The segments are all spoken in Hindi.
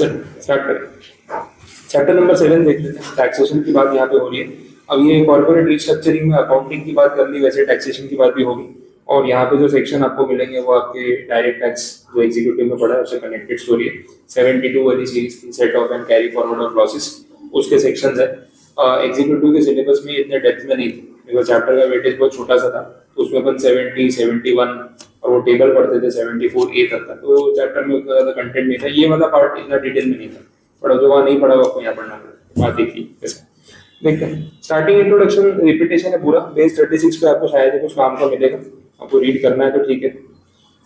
चलो स्टार्ट करें। चैप्टर नंबर 7 देख लेते हैं। टैक्सेशन की बात यहाँ पे हो रही है। अब ये कॉर्पोरेट रिस्ट्रक्चरिंग में अकाउंटिंग की बात कर ली, वैसे टैक्सेशन की बात भी होगी। और यहाँ पे जो सेक्शन आपको मिलेंगे वो आपके डायरेक्ट टैक्स जो एग्जीक्यूटिव में पढ़ा है उससे कनेक्टेड स्टोरी है। 72 वाली सीरीज थी, set of and carry forward of losses, उसके सेक्शंस है। एग्जीक्यूटिव के सिलेबस में इतने डेप्थ में नहीं थी बिकॉज चैप्टर का वेटेज बहुत छोटा सा था, तो उसमें अपन 70, 71 और वो टेबल पढ़ते थे 74A तक का, तो चैप्टर में उतना ज्यादा कंटेंट नहीं था। ये वाला पार्ट इतना डिटेल में नहीं था, पर जो वहाँ नहीं पढ़ा वो आपको यहाँ पढ़ना पड़ेगा। बात एक ही देखते हैं। स्टार्टिंग इंट्रोडक्शन रिपीटेशन है पूरा। पेज 36 पे आपको शायद कुछ काम का मिलेगा, आपको रीड करना है तो ठीक है,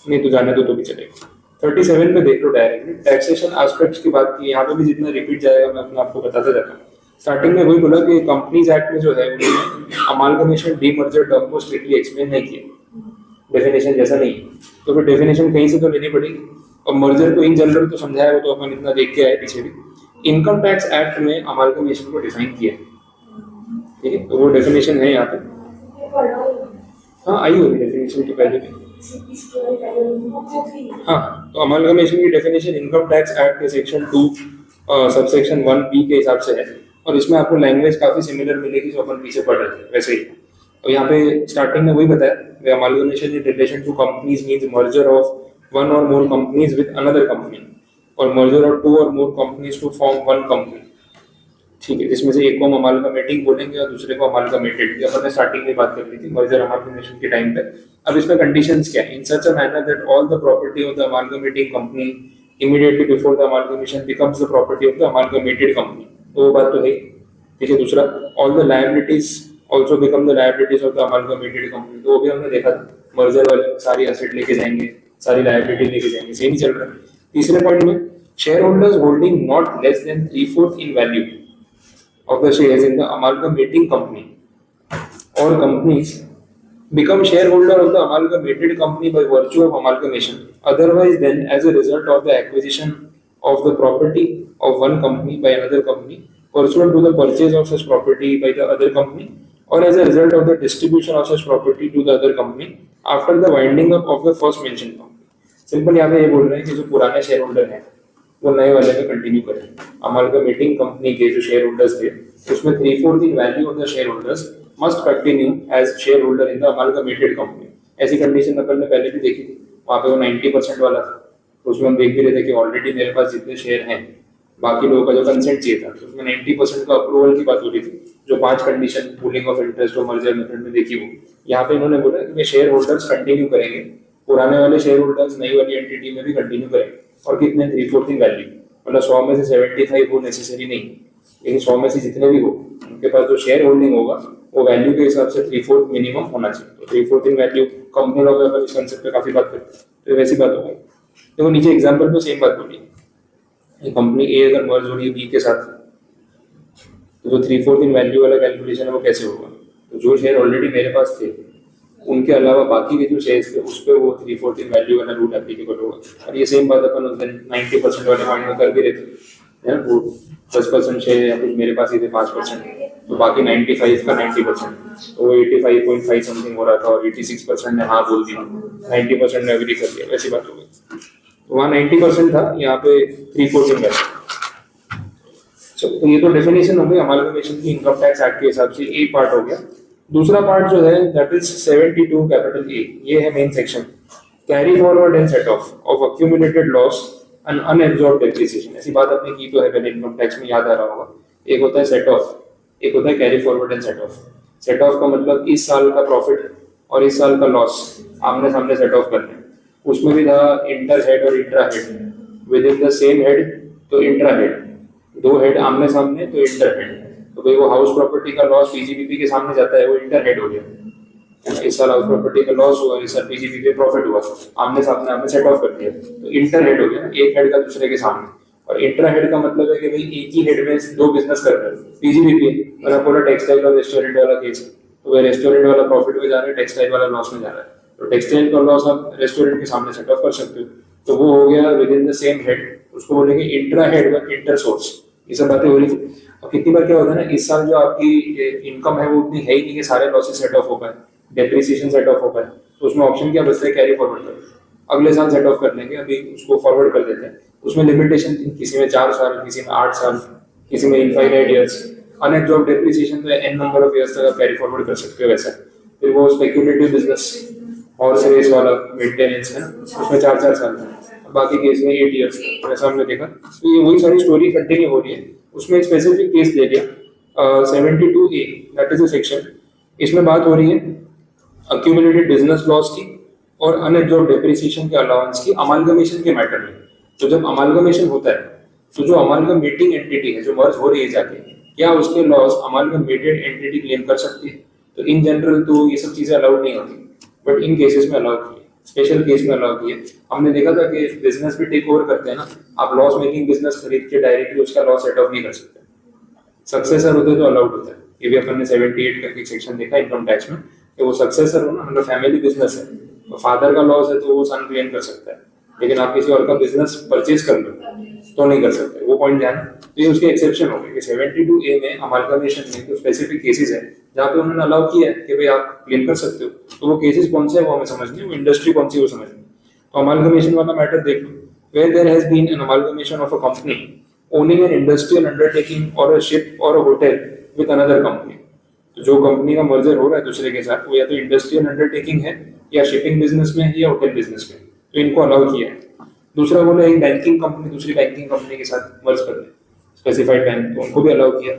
नहीं तो जाने दो तो भी चलेगा। 37 पे देख लो डायरेक्टली। टैक्सेशन एस्पेक्ट्स की बात की, यहाँ पे भी जितना रिपीट जाएगा मैं अपने आपको बताता जाता हूँ। स्टार्टिंग में वही बोला कि कंपनीज एक्ट में जो है उन्होंने अमालगमेशन डीमर्जर टर्म को स्ट्रिक्टली एक्सप्लेन नहीं किया, डेफिनेशन जैसा नहीं, तो फिर डेफिनेशन कहीं से तो लेनी पड़ेगी। और मर्जर को इन जनरल तो समझाया, वो तो अपन इतना देख के आए पीछे भी। इनकम टैक्स एक्ट में अमालगमेशन को डिफाइन किया, ठीक है, तो वो डेफिनेशन है यहाँ पे। हाँ आई होगी डेफिनेशन तो पहले भी। हाँ, तो अमालगमेशन की डेफिनेशन इनकम टैक्स एक्ट के सेक्शन 2 सबसेक्शन 1B के हिसाब से है, और इसमें आपको लैंग्वेज काफी सिमिलर मिलेगी जो अपन पीछे पढ़ रहे थे वैसे ही। और यहाँ पे स्टार्टिंग में वही बताया, amalgamation in relation to companies means merger of one और more companies with another company, और मर्जर ऑफ 2 और more companies to form one company, ठीक है, जिसमें से एक को हम अमालगमेटिंग बोलेंगे और दूसरे को अमालगमेटेड। अपन ने स्टार्टिंग में बात कर ली थी मर्जर अमालगमेशन के टाइम पे। अब इसमें कंडीशंस क्या है? In such a manner that all the property of the amalgamating company immediately before the amalgamation becomes the property of the amalgamated company, तो वो बात तो है, ठीक है। दूसरा, all the liabilities also become the liabilities of the amalgamated company, तो वो भी हमने देखा था, मर्जर वाले सारी एसेट लेके जाएंगे, सारी लायबिलिटी लेके जाएंगे, सेम ही चल रहा है। तीसरे पॉइंट में, share holders holding not less than 3/4 in value of the shares in the amalgamating company or companies become shareholder of the amalgamated company by virtue of amalgamation, otherwise than as a result of the acquisition of the property of one company by another company pursuant to the purchase of such property by the other company, or as a result of the distribution of such property to the other company after the winding up of the first mentioned company। Simple यहाँ पे ये बोल रहे हैं कि जो पुराने शेयर होल्डर हैं वो नए वाले में कंटिन्यू करें। अमालगमेटिंग कंपनी के जो शेयर होल्डर्स थे उसमें 3/4 in value of the share holders must continue as share holder in the amalgamated company. ऐसी कंडीशन अपन ने पहले भी देखी थी, वहाँ पे वो 90% वाला था, तो उसमें हम देख भी रहे थे कि ऑलरेडी मेरे पास जितने शेयर हैं, बाकी लोगों का जो कंसेंट चाहिए था, तो उसमें 90% का अप्रूवल की बात हो रही थी। जो 5 कंडीशन पूलिंग ऑफ इंटरेस्ट और मर्जर मेथड में देखी वो यहाँ पे इन्होंने बोला कि शेयर होल्डर्स कंटिन्यू करेंगे, पुराने वाले शेयर होल्डर्स नई वाली एंटिटी में भी कंटिन्यू करेंगे। और कितने? 3/4 इन वैल्यू, मतलब 100 में से 75 वो नेसेसरी नहीं, लेकिन 100 में से जितने भी हो उनके पास जो शेयर होल्डिंग होगा वो वैल्यू के हिसाब से 3/4 मिनिमम होना चाहिए। तो 3/4 इन वैल्यू कंपनी लॉ में अपन इस कंसेप्ट पे काफी बात करते हैं, तो वैसी बात होगी। देखो नीचे एग्जांपल में सेम बात बोली, कंपनी ए अगर मर्ज हो रही है बी के साथ, तो जो 3/4 इन वैल्यू वाला कैलकुलेशन है वो कैसे होगा? तो जो शेयर ऑलरेडी मेरे पास थे उनके अलावा बाकी के जो शेयर्स थे उस पर वो 3/4 इन वैल्यू वाला रूल एप्लीकेबल होगा। और ये सेम बात अपन उस दिन 90% वाले पॉइंट में कर भी रहे थे, वो 10% शेयर या कुछ मेरे पास ही थे 5%, तो बाकी 95 का 90%, तो वो 85.5 समथिंग हो रहा था, और 86% ने हाँ बोल दिया, 90% ने एग्री कर दिया, वैसी बात हो गई। तो वहाँ 90% था, यहाँ पे 3/4 इन वैल्यू। तो ये तो डेफिनेशन हो गई अमालगमेशन की इनकम टैक्स एक्ट के हिसाब से, एक पार्ट हो गया। दूसरा पार्ट जो है दैट इज 72 कैपिटल ए, ये है main section, carry forward and set of accumulated loss and unabsorbed depreciation. ऐसी बात आपने की तो है पहले इनकम टैक्स में, याद आ रहा होगा। एक होता है सेट ऑफ, एक होता है carry forward and set of. Set of का मतलब इस साल का प्रॉफिट और इस साल का लॉस आमने सामने सेट ऑफ करना है। उसमें भी था इंटर हेड और intra head, with in the same head तो इंट्रा हेड, 2 हेड आमने सामने तो इंटर हेड। तो भाई वो हाउस प्रॉपर्टी का लॉस पीजीबीपी के सामने जाता है, वो इंटर हेड हो गया। इस साल हाउस प्रॉपर्टी का लॉस हुआ, इस साल पीजीबीपी प्रॉफिट हुआ, आमने सामने आपने सेट ऑफ कर दिया, तो इंटर हेड हो गया, एक हेड का दूसरे के सामने। और इंट्रा हेड का मतलब है कि भाई एक ही हेड में 2 बिजनेस कर रहे हो, पीजीबीपी और पूरा टेक्सटाइल और रेस्टोरेंट वाला केस है, तो वह रेस्टोरेंट वाला प्रॉफिट में जा रहा है, टेक्सटाइल वाला लॉस में जा रहा है, तो टेक्सटाइल का लॉस आप रेस्टोरेंट के सामने सेट ऑफ कर सकते हो, तो वो हो गया with in the same head, उसको बोलेंगे इंट्रा हेड व इंटर सोर्स। ये सब बातें हो रही थी। और कितनी बार क्या होता है ना, इस साल जो आपकी इनकम है वो उतनी है ही नहीं कि सारे लॉसेस सेट ऑफ हो पाए, डेप्रिसिएशन सेट ऑफ हो पाए, तो उसमें ऑप्शन क्या बचता है? कैरी फॉरवर्ड कर, अगले साल सेट ऑफ कर लेंगे, अभी उसको फॉरवर्ड कर देते हैं। उसमें लिमिटेशन थी, किसी में 4 साल, किसी में 8 साल, किसी में इनफाइनाइट ईयर्स। अनएब्जॉर्ब डेप्रिसिएशन तो एन नंबर ऑफ ईयर्स तक आप कैरी फॉरवर्ड कर सकते हो वैसा। फिर वो स्पेक्युलेटिव बिजनेस हॉर्स रेस वाला मेंटेनेंस है ना, उसमें 4 4 साल था, बाकी केस में 8 ईयर्स ऐसा हमने देखा। तो ये वही सारी स्टोरी कंटिन्यू हो रही है। उसमें एक स्पेसिफिक केस ले लिया 72A, that is a section. इसमें बात हो रही है अक्यूमुलेटेड बिजनेस लॉस की और अनएब्जॉर्ब डेप्रिसिएशन के अलाउंस की अमालगमेशन के मैटर में। तो जब अमालगमेशन होता है तो जो अमालगमेटिंग एंटिटी है, जो मर्ज हो रही है जाके, क्या उसके लॉस अमालगमेटेड एंटिटी क्लेम कर सकती है? तो इन जनरल तो ये सब चीजें अलाउड नहीं होती, बट इन केसेस में अलाउ की है, स्पेशल केस में अलाउ की है। हमने देखा था कि बिजनेस भी टेक ओवर करते हैं ना, आप लॉस मेकिंग बिजनेस खरीद के डायरेक्टली उसका लॉस सेट ऑफ नहीं कर सकते, सक्सेसर होते तो अलाउड होता है। ये भी अपन ने 78 करके सेक्शन देखा इनकम टैक्स में कि वो सक्सेसर हो ना, मतलब फैमिली बिजनेस है, तो फादर का लॉस है तो वो सन क्लेम कर सकता है, लेकिन आप किसी और का बिजनेस परचेज कर लो तो नहीं कर सकते, वो पॉइंट ध्यान। तो ये उसके एक्सेप्शन हो गए कि 72A में अमालगमेशन में कुछ स्पेसिफिक केसेस है जहाँ पे उन्होंने अलाउ किया है कि भाई आप क्लेम कर सकते हो। तो वो केसेस कौन से है वो हमें समझनी है, वो इंडस्ट्री कौन सी है वो समझनी है। तो अमालगमेशन वाला मैटर देख लो, where there has been an amalgamation of a company owning an industrial undertaking or a ship or a hotel with another company। तो जो कंपनी का मर्जर हो रहा है दूसरे के साथ, वो या तो इंडस्ट्रियल अंडरटेकिंग है या शिपिंग बिजनेस में है या होटल बिजनेस में, तो इनको अलाउ किया है। दूसरा बोला एक बैंकिंग कंपनी दूसरी बैंकिंग कंपनी के साथ मर्ज कर ले, स्पेसिफाइड बैंक, तो उनको भी अलाउ किया।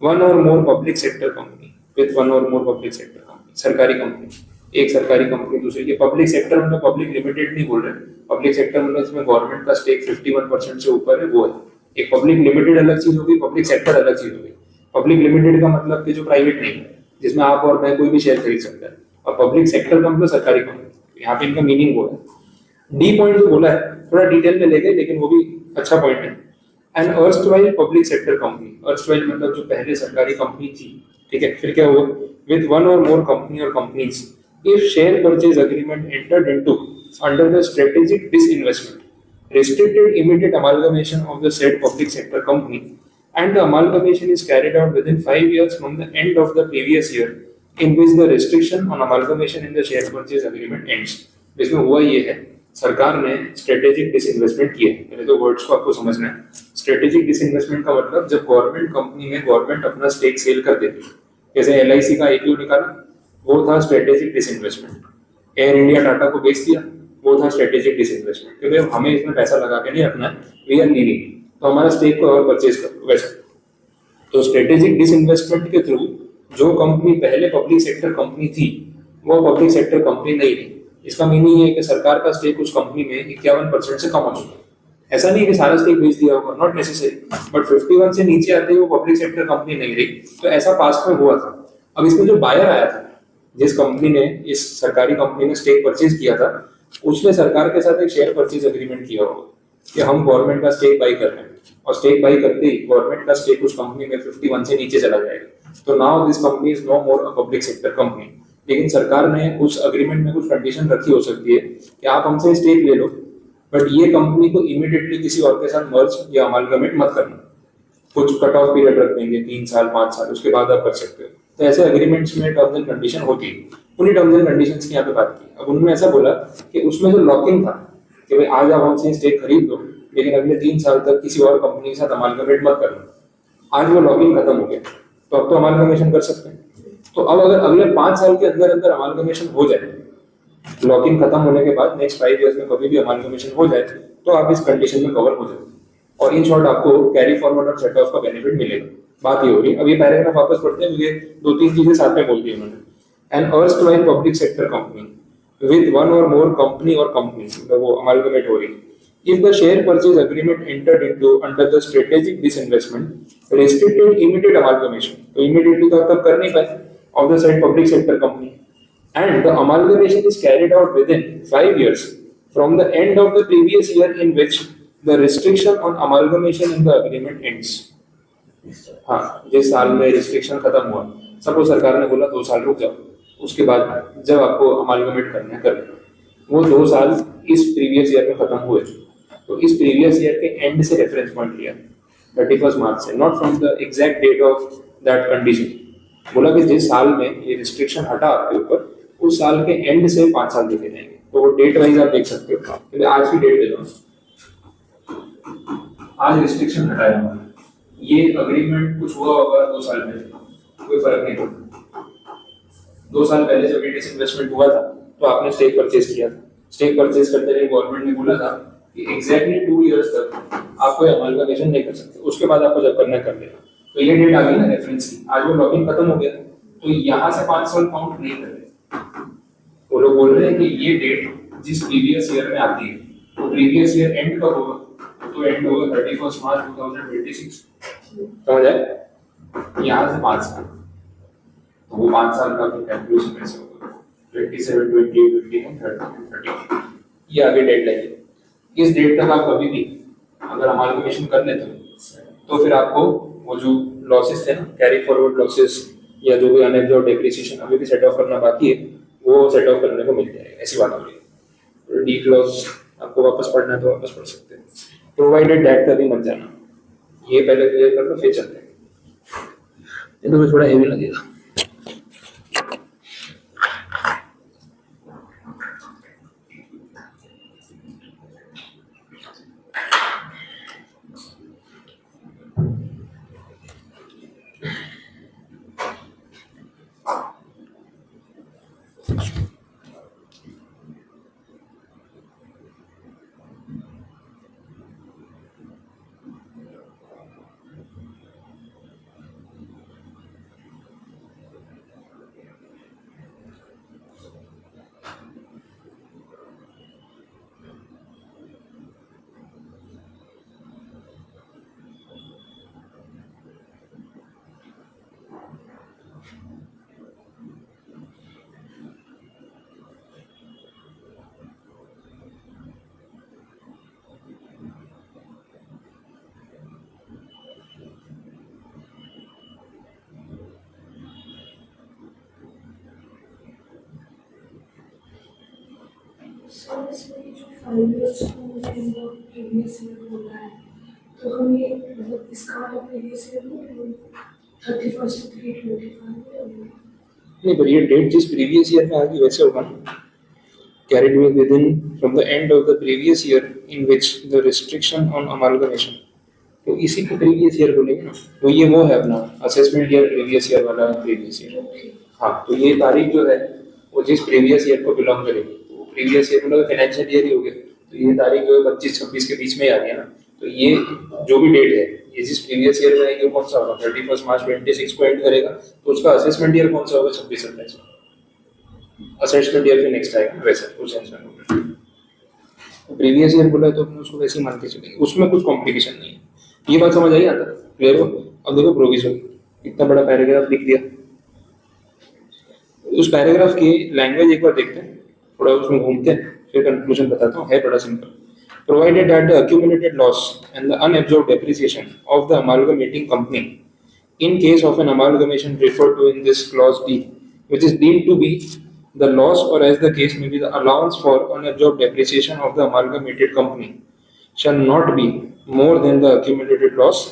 वन और मोर public sector company with one और मोर पब्लिक सेक्टर कंपनी, सरकारी कंपनी, एक सरकारी कंपनी दूसरी की। पब्लिक सेक्टर मतलब पब्लिक लिमिटेड नहीं बोल रहे, पब्लिक सेक्टर मतलब इसमें गवर्नमेंट का स्टेक 51% से ऊपर है, वो है। एक पब्लिक लिमिटेड अलग चीज होगी, पब्लिक सेक्टर अलग चीज होगी। पब्लिक लिमिटेड का मतलब कि जो प्राइवेट नहीं है, जिसमें आप और मैं कोई भी शेयर खरीद सकता है, और पब्लिक सेक्टर का मतलब सरकारी कंपनी। यहाँ पे इनका मीनिंग वो है। डी पॉइंट जो बोला है थोड़ा डिटेल में ले गए, लेकिन वो भी अच्छा पॉइंट है। And erstwhile public sector company, erstwhile मतलब जो पहले सरकारी कंपनी थी, ठीक है। फिर क्या हुआ, विद वन और मोर कंपनी और companies if share purchase agreement entered into under the strategic disinvestment restricted immediate amalgamation of the said public sector company, and the amalgamation is carried out within 5 years from the end of the previous year in which the restriction on amalgamation in the share purchase agreement ends। इसमें हुआ ये है, सरकार ने स्ट्रेटेजिक डिसइन्वेस्टमेंट किया है। पहले तो वर्ड्स को आपको समझना है। स्ट्रेटेजिक डिसइन्वेस्टमेंट का मतलब जब गवर्नमेंट कंपनी में गवर्नमेंट अपना स्टेक सेल कर देती है, जैसे LIC का IPO निकाला, वो था strategic disinvestment. Air India Tata को बेच दिया, वो था स्ट्रेटेजिक डिसइन्वेस्टमेंट, क्योंकि हमें इसमें पैसा लगा के नहीं रखना है, वी आर लीविंग, तो हमारा स्टेक को और परचेज कर लो वैसा। तो स्ट्रेटेजिक डिसइन्वेस्टमेंट के थ्रू जो कंपनी पहले पब्लिक सेक्टर कंपनी थी वो पब्लिक सेक्टर कंपनी नहीं रही। इसका मीनिंग है कि सरकार का स्टेक उस कंपनी में 51% से कम हो चुका है। ऐसा नहीं है कि सारा स्टेक बेच दिया होगा, नॉट नेसेसरी, बट 51 से नीचे आते ही वो पब्लिक सेक्टर कंपनी नहीं रही। तो ऐसा पास्ट में हुआ था। अब इसमें जो बायर आया था, जिस कंपनी ने इस सरकारी कंपनी में स्टेक परचेज किया था, उसने सरकार के साथ एक शेयर परचेज एग्रीमेंट किया होगा कि हम गवर्नमेंट का स्टेक बाई कर रहे हैं, और स्टेक बाई करते ही गवर्नमेंट का स्टेक उस कंपनी में 51 से नीचे चला जाएगा। तो now this company is no more a public sector company. लेकिन सरकार ने उस एग्रीमेंट में कुछ कंडीशन रखी हो सकती है कि आप हमसे स्टेक ले लो, बट ये कंपनी को इमीडिएटली किसी और के साथ मर्ज या अमालगमेट मत करना। कुछ कट ऑफ पीरियड रख देंगे, 3 साल 5 साल, उसके बाद आप कर सकते हो। तो ऐसे एग्रीमेंट्स में टर्म्स एंड कंडीशन होती है। उन्हीं टर्म्स एंड कंडीशंस की यहाँ पे बात की। अब उन्होंने ऐसा बोला कि उसमें जो लॉकिंग था कि भाई आज आप हमसे स्टेक खरीद लो, लेकिन अगले 3 साल तक किसी और कंपनी के साथ अमालगमेट मत करना। आज वो लॉकिंग खत्म हो गया, तो अब तो अमालगमेशन कर सकते हैं। तो अब अगर अगले 5 साल के अंदर अंदर अमालगमेशन हो जाए, लॉकिंग खत्म होने के बाद नेक्स्ट 5 इयर्स में कभी भी अमालगमेशन हो जाए, तो आप इस कंडीशन में कवर हो जाए, और इन शॉर्ट आपको कैरी फॉरवर्ड और सेट ऑफ का बेनिफिट मिलेगा। बात ये हो रही है। अब ये पैराग्राफ वापस पढ़ते हैं, मुझे 2-3 चीजें साथ में बोल दी उन्होंने। An erstwhile public sector company with one और मोर कंपनी और कंपनीज, मतलब वो अमालगमेट हो रही है। If the share purchase agreement entered into under the strategic disinvestment restricted immediate amalgamation, तो immediately तो तब कर नहीं पाए of the said public sector company, and the amalgamation is carried out within 5 years from the end of the previous year in which the restriction on amalgamation in the agreement ends। हाँ, जिस साल में रिस्ट्रिक्शन खत्म हुआ, सपोज सरकार ने बोला 2 साल रुक जाओ, उसके बाद जब आपको अमालगमेट करना है कर लो, वो 2 साल इस प्रीवियस ईयर में खत्म हुए, तो इस प्रीवियस ईयर के एंड से रेफरेंस पॉइंट लिया 31 मार्च से, not from the exact date of that condition. बोला कि जिस साल में ये रिस्ट्रिक्शन हटा आपके ऊपर, उस साल के एंड से 5 साल देखे जाएंगे। तो वो डेट वाइज आप देख सकते हो, आज की डेट दे दो, आज रिस्ट्रिक्शन हटाया हमारा, ये अग्रीमेंट कुछ हुआ होगा 2 साल पहले, कोई फर्क नहीं पड़ता। 2 साल पहले जब डिसइन्वेस्टमेंट हुआ था तो आपने स्टेक परचेज किया था, स्टेक परचेज करते रहे, गवर्नमेंट ने बोला था कि एग्जैक्टली 2 इयर्स तक आप कोई अमालगमेशन नहीं कर सकते, उसके बाद आपको जब करना कर लेना। तो ये डेट आ गई ना रेफरेंस की, आज वो लॉगिन खत्म हो गया, तो यहाँ से 5 साल काउंट नहीं कर रहे। वो लोग बोल रहे हैं कि ये डेट जिस प्रीवियस ईयर में आती है, तो प्रीवियस ईयर एंड कब होगा, तो एंड होगा 31 मार्च 2026, समझ आए? यहाँ से 5 साल, तो वो 5 साल का फिर कैलकुलेशन कैसे होगा, 27, 28, 29, 30, 31, ये आगे डेडलाइन है। इस डेट तक आप कभी भी अगर अमालगमेशन कर लेते हो तो फिर आपको वो जो लॉसेस थे ना, कैरी फॉरवर्ड लॉसेस या जो भी अनएब्जॉर्ब्ड डेप्रिसिएशन अभी भी सेट ऑफ करना बाकी है, वो सेट ऑफ करने को मिल जाएगा, ऐसी बात हो रही है। डी क्लॉज आपको वापस पढ़ना है तो वापस पढ़ सकते हैं, प्रोवाइडेड दैट कभी मत जाना, ये पहले क्लियर कर लो फिर चलते हैं, ये तो थोड़ा हेवी लगेगा। इसमें जो 5 years प्रीवियस ईयर बोला है, तो हम ये मतलब इसका प्रीवियस ईयर में 31/3/25 नहीं, पर ये डेट जिस प्रीवियस ईयर में आ गई वैसे होगा ना, carried within from the end of the previous year in which the restriction on amalgamation, तो इसी को प्रीवियस ईयर बोलेंगे ना, तो ये वो है अपना असेसमेंट ईयर, प्रीवियस ईयर वाला प्रीवियस ईयर। हाँ, तो ये तारीख जो है वो जिस प्रीवियस ईयर को बिलोंग करेगी, तो प्रीवियस ईयर मतलब फाइनेंशियल ईयर ही हो गया, तो ये तारीख जो है 25-26 के बीच में आ रही है ना, तो ये जो भी डेट है ये जिस प्रीवियस ईयर में आएगी कौन सा होगा, 31 मार्च 26 को एंड करेगा, तो उसका असेसमेंट ईयर कौन सा होगा, 26-27, असेसमेंट ईयर फिर नेक्स्ट आएगा, वैसे उस सेंस में होगा। प्रीवियस ईयर बोला है तो अपने उसको वैसे ही मान के चलेंगे, उसमें कुछ कॉम्प्लिकेशन नहीं है। ये बात समझ आई आता, क्लियर हो? अब देखो प्रोविजन, इतना बड़ा पैराग्राफ लिख दिया, उस पैराग्राफ की लैंग्वेज एक बार देखते हैं, थोड़ा उसमें घूमते हैं, फिर कंक्लूजन बताता हूँ, है बड़ा simple. Provided that the accumulated loss and the unabsorbed depreciation of the amalgamating company in case of an amalgamation referred to in this clause D, which is deemed to be the loss or as the case may be the allowance for unabsorbed depreciation of the amalgamated company, shall not be more than the accumulated loss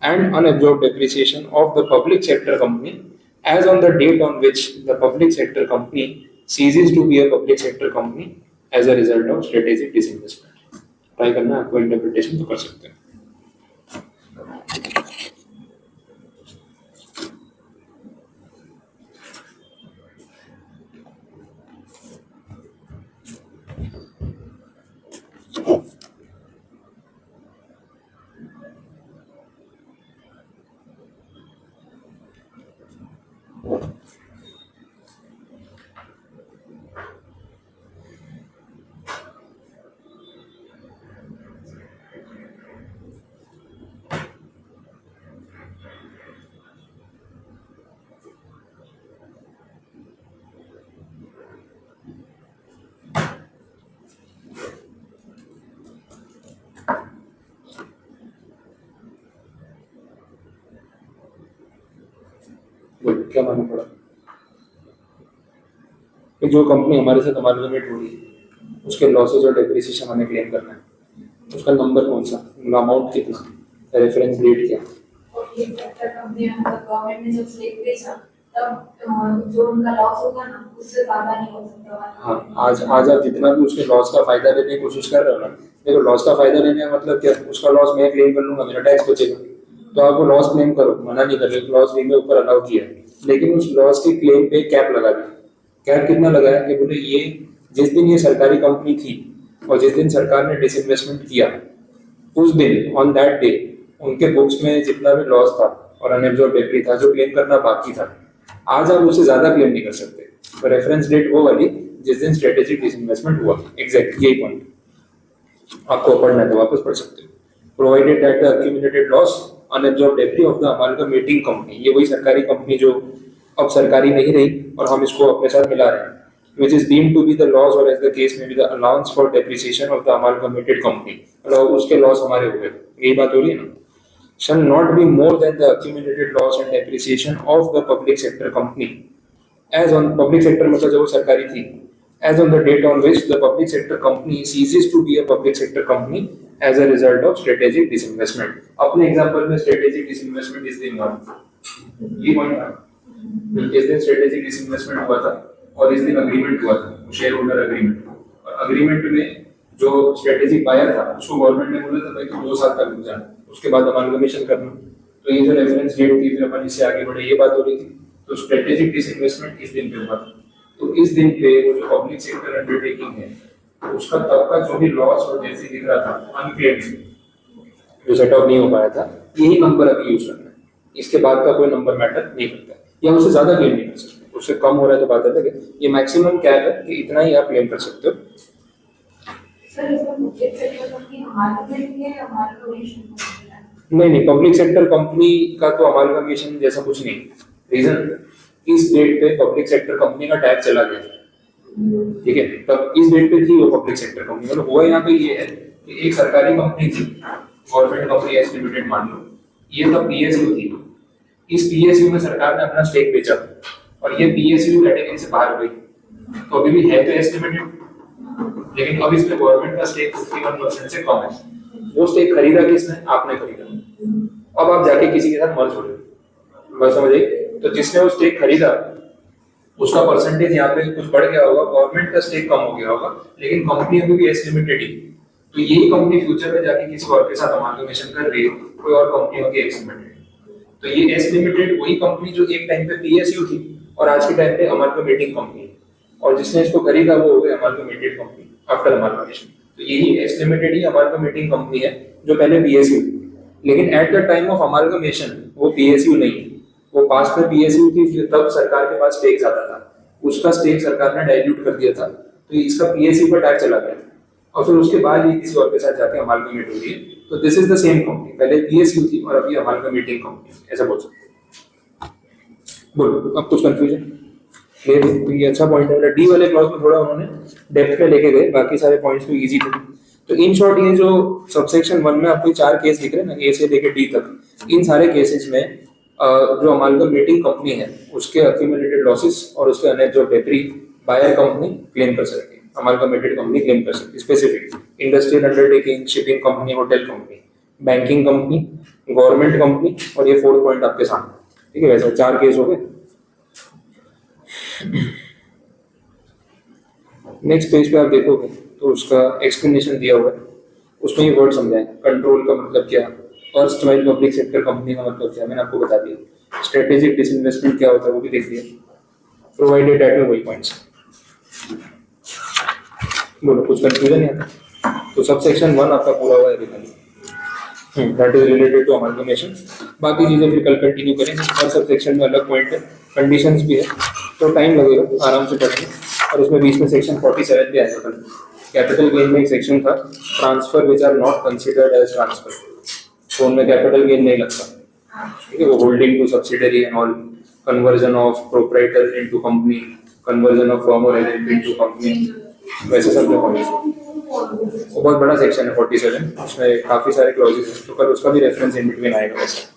and unabsorbed depreciation of the public sector company as on the date on which the public sector company ceases to be a public sector company as a result of strategic disinvestment. Try करना, आपको इंटरप्रिटेशन तो कर सकते हैं। क्या मालूम पड़ा कि जो कंपनी हमारे साथ अमालगमेट हो रही है उसके लॉसेज और डेप्रिसिएशन हमें क्लेम करना है, उसका नंबर कौन सा, अमाउंट कितना, रेफरेंस डेट क्या, और ये फैक्टर हमने गवर्नमेंट ने जब स्टेक बेचा तब जो उनका लॉस होगा ना उससे ज्यादा नहीं हो सकता। हाँ, आज आप जितना भी उसके लॉस का फायदा लेने की कोशिश कर रहे हो ना, देखो लॉस का फायदा लेने का मतलब क्या, उसका लॉस मैं क्लेम कर लूंगा, मेरा टैक्स बचेगा, तो आप वो लॉस क्लेम करो, मना नहीं कर रहे, लॉस में ऊपर अलाउ किया है, लेकिन उस लॉस के क्लेम पे कैप लगा दिया। कैप कितना लगाया कि बोले ये जिस दिन ये सरकारी कंपनी थी और जिस दिन सरकार ने डिसइन्वेस्टमेंट किया, उस दिन ऑन दैट डे उनके बुक्स में जितना भी लॉस था और अनएब्जॉर्ब डेब्ट था जो क्लेम करना बाकी था, आज आप उससे ज्यादा क्लेम नहीं कर सकते। तो रेफरेंस डेट वो वाली जिस दिन स्ट्रेटेजिक डिसइन्वेस्टमेंट हुआ, एग्जैक्ट यही पॉइंट आपको पढ़ना है तो वापस पढ़ सकते हो। Provided that the accumulated loss unabsorbed डेब्ट ऑफ द अमालगमेटिंग कंपनी, ये वही सरकारी कंपनी जो अब सरकारी नहीं रही और हम इसको अपने साथ मिला रहे हैं, which is deemed to be the loss or as the case may be the allowance for depreciation of the amalgamated company, मतलब उसके लॉस हमारे हो गए, यही बात हो रही है ना, shall not be more than the accumulated loss and depreciation of the public sector company as on public sector मतलब जो सरकारी थी, as on the date on which the public sector company ceases to be a public sector company as a result of strategic disinvestment। अपने एग्जांपल में strategic disinvestment इस दिन हुआ, ये पॉइंट था, इस दिन strategic disinvestment हुआ था और इस दिन अग्रीमेंट हुआ था, शेयर होल्डर अग्रीमेंट, और अग्रीमेंट में जो स्ट्रेटेजिक बायर था उसको गवर्नमेंट ने बोला था भाई तुम 2 साल तक रुक जाना, उसके बाद अमालगमेशन करना। तो ये जो रेफरेंस डेट थी फिर अपन इससे आगे बढ़े, ये बात हो रही थी, तो स्ट्रेटेजिक डिसइन्वेस्टमेंट इस दिन पे हुआ था। तो इस दिन पे वो जो पब्लिक सेक्टर अंडरटेकिंग है उसका तब का जो भी लॉस और जैसे दिख रहा था अनक्लेम्ड जो सेट ऑफ नहीं हो पाया था, यही नंबर अभी यूज करना है, इसके बाद का कोई नंबर मैटर नहीं करता या उससे ज्यादा क्लेम नहीं कर सकते, उससे कम हो रहा है तो बात अलग है, ये मैक्सिमम क्या है कि इतना ही आप क्लेम कर सकते हो। सर इसमें पब्लिक सेक्टर कंपनी अमालगमेट है, अमालगमेशन नहीं, पब्लिक सेक्टर कंपनी का तो अमालगमेशन जैसा कुछ नहीं, रीजन इस डेट पे पब्लिक सेक्टर कंपनी का टैक्स चला गया, ठीक है, तब इस डेट पे थी वो पब्लिक सेक्टर कंपनी, मतलब हुआ यहाँ पे ये है कि एक सरकारी कंपनी थी, गवर्नमेंट कंपनी एस लिमिटेड मान लो, ये तब पीएसयू थी, इस पीएसयू में सरकार ने अपना स्टेक बेचा और ये पीएसयू कैटेगरी से बाहर हो गई, तो अभी भी है तो एस लिमिटेड, लेकिन अब इसमें गवर्नमेंट का स्टेक 51% से कम है। वो स्टेक खरीदा किसने, आपने खरीदा, अब आप जाके किसी के साथ मर्ज हो रहे हो, बात समझ आई, तो जिसने वो स्टेक खरीदा उसका परसेंटेज यहाँ पे कुछ बढ़ गया होगा, गवर्नमेंट का स्टेक कम हो गया होगा, लेकिन कंपनी अभी भी एस लिमिटेड ही, तो यही कंपनी फ्यूचर में जाके किसी और के साथ अमालगमेशन कर रही है, कोई और कंपनी होगी एक्स लिमिटेड, तो ये एस लिमिटेड वही कंपनी जो एक टाइम पे पीएसयू थी और आज के टाइम पे अमालगमेटिंग कंपनी, और जिसने इसको खरीदा वो हो गई अमालगमेटेड कंपनी आफ्टर अमालगमेशन, तो यही एस लिमिटेड ही अमालगमेटिंग कंपनी है जो पहले पीएसयू थी, लेकिन at the time of amalgamation वो पीएसयू नहीं है, वो पास्ट में पीएसयू थी, फिर तब सरकार के पास स्टेक ज्यादा था, उसका स्टेक सरकार ने डाइल्यूट कर दिया था, तो इसका पीएसयू पर टैक्स चला गया और फिर उसके बाद ये किसी और के साथ जाके अमालगमेट हो रही है, तो this is the same company, पहले पीएसयू थी और अभी अमालगमेटिंग कंपनी, ऐसा बोल सकते हैं। बोलो अब कुछ कंफ्यूजन? तो ये अच्छा पॉइंट है, डी वाले क्लॉज में थोड़ा उन्होंने डेप्थ में लेके गए, बाकी सारे पॉइंट्स तो इजी थे। तो इन शॉर्ट ये जो सबसेक्शन 1 में आपको 4 केस दिख रहे हैं ना, ए से लेके डी तक, इन सारे केसेस में जो अमालगमेटिंग कंपनी है उसके अक्यूमुलेटेड लॉसेस और उसके अनएब्जॉर्ब डेब्ट बायर कंपनी क्लेम कर सकती है, अमालगमेटेड कंपनी क्लेम कर सकती है, specific industrial undertaking, shipping company, hotel company, banking company, government company, और ये 4 पॉइंट आपके सामने, ठीक है, वैसे 4 केस हो गए। नेक्स्ट पेज पे आप देखोगे तो उसका एक्सप्लेनेशन दिया हुआ है, उसमें ये वर्ड समझाएं, कंट्रोल का मतलब क्या, first while public sector company का मतलब क्या, मैंने आपको बता दिया, स्ट्रेटेजिक डिसइन्वेस्टमेंट क्या होता है वो भी देख लिया, प्रोवाइडेड डेट में वही पॉइंट्स। बोलो कुछ कंफ्यूजन है? तो सबसेक्शन 1 आपका पूरा हुआ है अभी, that is related to amalgamation, बाकी चीजें फिर कल कंटिन्यू करेंगे, हर सबसेक्शन में अलग पॉइंट है, कंडीशंस भी है, तो टाइम लगेगा, आराम से पढ़ेंगे, और उसमें बीच में सेक्शन 47 भी आएगा कल। कैपिटल गेन में एक सेक्शन था, transfer which are not considered as transfer, तो उनमें कैपिटल गेन नहीं लगता, ठीक है, वो holding to subsidiary and all, conversion of proprietor into company, conversion of firm or agent into company, वैसे सब जो पॉइंट्स, वो बहुत बड़ा सेक्शन है 47, उसमें काफी सारे क्लॉजेस हैं, तो कल उसका भी रेफरेंस इन बिटवीन आएगा वैसे।